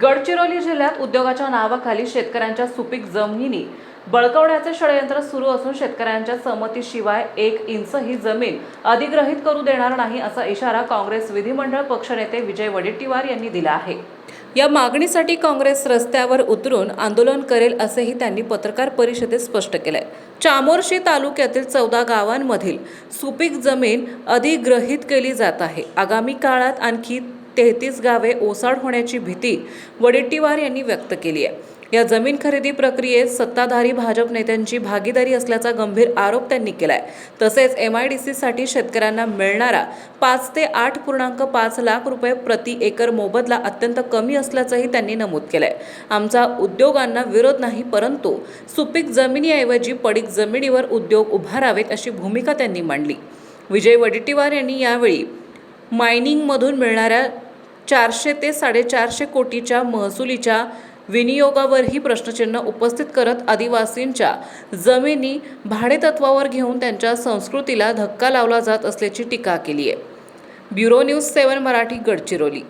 गडचिरोली जिल्ह्यात उद्योगाच्या नावाखाली शेतकऱ्यांच्या सुपीक जमिनी बळकावण्याचे षडयंत्र सुरू असून शेतकऱ्यांच्या संमतीशिवाय 1 इंचही जमीन अधिग्रहित करू देणार नाही असा इशारा काँग्रेस विधिमंडळ पक्षनेते विजय वडेट्टीवार यांनी दिला आहे। या मागणीसाठी काँग्रेस रस्त्यावर उतरून आंदोलन करेल असेही त्यांनी पत्रकार परिषदेत स्पष्ट केले। चामोर्शी तालुक्यातील 14 गावांमधील सुपीक जमीन अधिग्रहित केली जात आहे। आगामी काळात आणखी 33 गावे ओसाड होण्याची भीती वडेट्टीवार यांनी व्यक्त केली आहे। या जमीन खरेदी प्रक्रियेत सत्ताधारी भाजप नेत्यांची भागीदारी असल्याचा गंभीर आरोप त्यांनी केलाय। तसेच MIDC साठी शेतकऱ्यांना मिळणारा 5 ते 8.5 लाख रुपये प्रति एकर मोबदला अत्यंत कमी असल्याचंही त्यांनी नमूद केलंय। आमचा उद्योगांना विरोध नाही, परंतु सुपीक जमिनीऐवजी पडीक जमिनीवर उद्योग उभारावेत अशी भूमिका त्यांनी मांडली। विजय वडेट्टीवार यांनी यावेळी मायनिंगमधून मिळणाऱ्या 400 ते 450 कोटीच्या महसुलीच्या विनियोगावरही प्रश्नचिन्ह उपस्थित करत आदिवासींच्या जमिनी भाडेतत्वावर घेऊन त्यांच्या संस्कृतीला धक्का लावला जात असल्याची टीका केली आहे। Bureau news 7 Marathi, Gadchiroli.